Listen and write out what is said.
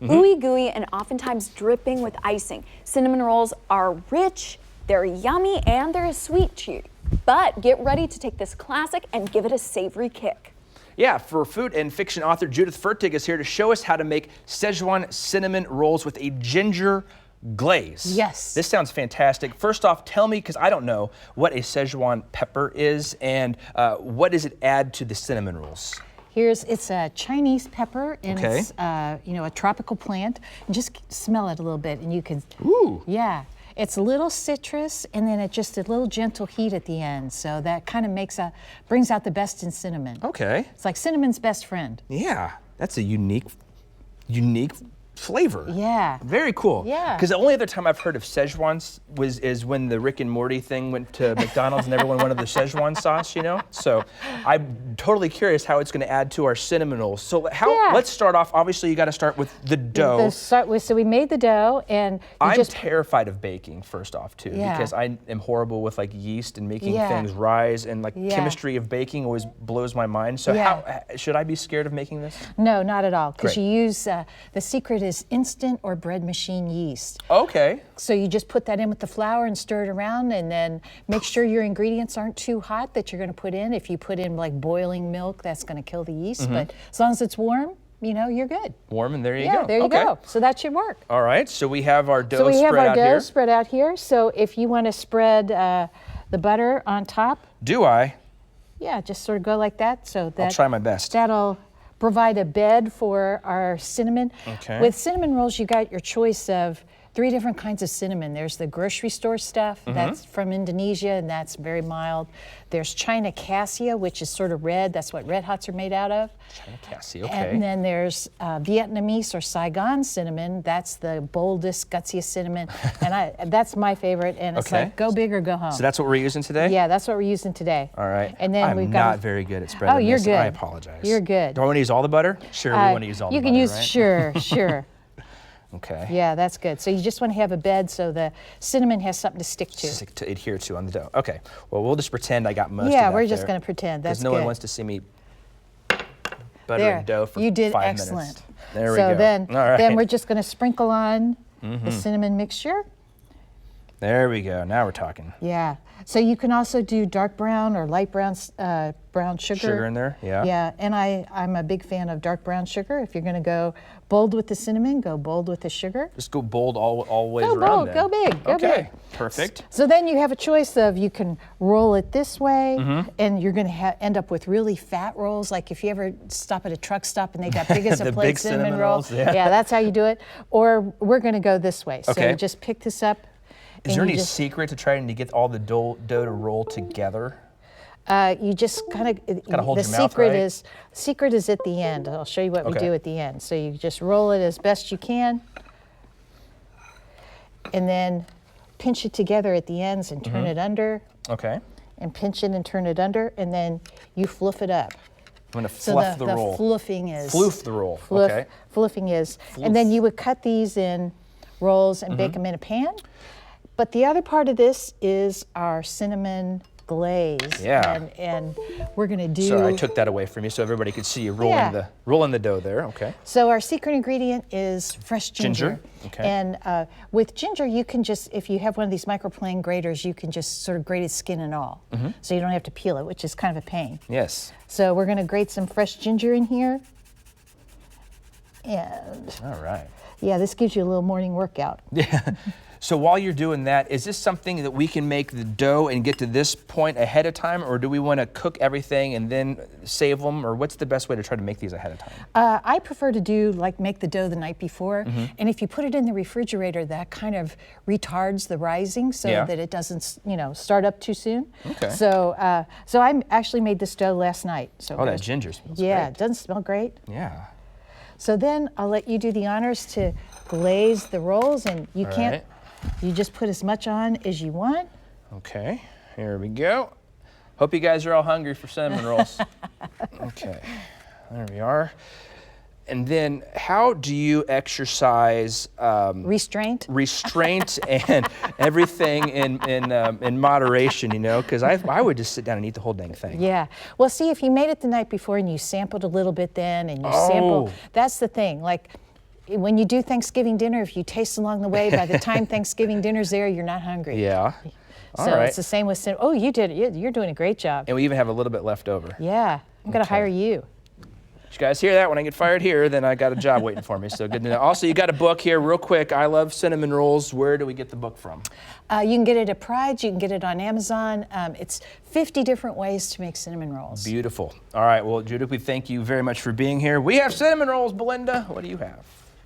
ooey gooey and oftentimes dripping with icing. Cinnamon rolls are rich, they're yummy, and they're a sweet treat. But get ready to take this classic and give it a savory kick. Yeah, for food and fiction author Judith Fertig is here to show us how to make Szechuan cinnamon rolls with a ginger glaze. Yes. This sounds fantastic. First off, tell me, because I don't know, what a Szechuan pepper is and what does it add to the cinnamon rolls? It's a Chinese pepper, and Okay. it's a tropical plant. Just smell it a little bit, and you can. Ooh. Yeah, it's a little citrus, and then just a little gentle heat at the end. So that kind of brings out the best in cinnamon. Okay. It's like cinnamon's best friend. Yeah, that's a unique flavor. Yeah. Very cool. Yeah. Because the only other time I've heard of Szechuan is when the Rick and Morty thing went to McDonald's and everyone wanted the Szechuan sauce, you know? So I'm totally curious how it's going to add to our cinnamon rolls. So let's start off. Obviously, you got to start with the dough. So we made the dough, and I'm terrified of baking, first off, too, because I am horrible with like yeast and making things rise, and like chemistry of baking always blows my mind. So how should I be scared of making this? No, not at all, because you use, the secret is instant or bread machine yeast. Okay. So you just put that in with the flour and stir it around, and then make sure your ingredients aren't too hot that you're going to put in. If you put in like boiling milk, that's going to kill the yeast, but as long as it's warm, you're good. Warm, and there you go. Yeah, there you go. So that should work. All right, so we have our dough So we have spread our out dough here. spread out here. So if you want to spread the butter on top, Do I? yeah, just sort of go like that. So that I'll try my best. That'll provide a bed for our cinnamon. Okay. With cinnamon rolls, you got your choice of 3 different kinds of cinnamon. There's the grocery store stuff, that's from Indonesia, and that's very mild. There's China cassia, which is sort of red. That's what Red Hots are made out of. China cassia, okay. And then there's Vietnamese or Saigon cinnamon. That's the boldest, gutsiest cinnamon. And that's my favorite. And it's like, go big or go home. So that's what we're using today? Yeah, that's what we're using today. All right. And then we've I'm got not very good at spreading Oh, you're this. good. I apologize. You're good. Do I want to use all the butter? Sure, we want to use all the You butter, can use, right? sure. Okay. Yeah, that's good. So you just want to have a bed so the cinnamon has something to stick to. To adhere to on the dough. Okay. Well, we'll just pretend I got most of that. Yeah, we're just going to pretend. That's good. Because no one wants to see me buttering dough for 5 minutes. You did excellent. There we go. Then we're just going to sprinkle on the cinnamon mixture. There we go. Now we're talking. Yeah. So you can also do dark brown or light brown brown sugar. Sugar in there, yeah. Yeah, and I'm a big fan of dark brown sugar. If you're going to go bold with the cinnamon, go bold with the sugar. Just go bold all ways go around bold, then. go big, go big. Perfect. So then you have a choice of you can roll it this way, and you're going to end up with really fat rolls. Like if you ever stop at a truck stop and they got big as a The plate big cinnamon rolls, yeah. Yeah, that's how you do it. Or we're going to go this way. So Okay. you just pick this up. Is there any secret to trying to get all the dough to roll together? You just kind of, Gotta hold the your mouth, secret right? secret is at the end. I'll show you what we do at the end. So you just roll it as best you can, and then pinch it together at the ends and turn it under. Okay. And pinch it and turn it under, and then you fluff it up. I'm gonna fluff the roll. So the fluffing is. Floof the roll. Okay. Fluffing is, and then you would cut these in rolls and bake them in a pan. But the other part of this is our cinnamon glaze. Yeah. And we're going to do. Sorry, I took that away from you so everybody could see you rolling the dough there. Okay. So our secret ingredient is fresh ginger. Okay. And with ginger, you can just, if you have one of these microplane graters, you can just sort of grate its skin and all. So you don't have to peel it, which is kind of a pain. Yes. So we're going to grate some fresh ginger in here. And all right. Yeah, this gives you a little morning workout. Yeah. So while you're doing that, is this something that we can make the dough and get to this point ahead of time, or do we want to cook everything and then save them, or what's the best way to try to make these ahead of time? I prefer to do make the dough the night before, and if you put it in the refrigerator, that kind of retards the rising so that it doesn't, start up too soon. Okay. So, I actually made this dough last night. So that ginger smells great. great. It doesn't smell great. Yeah. So then I'll let you do the honors to glaze the rolls, and you can't. You just put as much on as you want. Okay, here we go. Hope you guys are all hungry for cinnamon rolls. Okay, there we are. And then how do you exercise restraint and everything in moderation, because I would just sit down and eat the whole dang thing. Yeah. Well, see, if you made it the night before and you sampled a little bit then and you sample, that's the thing. Like, when you do Thanksgiving dinner, if you taste along the way, by the time Thanksgiving dinner's there, you're not hungry. Yeah. All So right. it's the same with cinnamon. Oh, you did it. You're doing a great job. And we even have a little bit left over. Yeah, I'm going to hire you. Did you guys hear that? When I get fired here, then I got a job waiting for me. So good to know. Also, you got a book here, real quick. I Love Cinnamon Rolls. Where do we get the book from? You can get it at Pride's. You can get it on Amazon. It's 50 different ways to make cinnamon rolls. Beautiful. All right. Well, Judith, we thank you very much for being here. We have cinnamon rolls, Belinda. What do you have?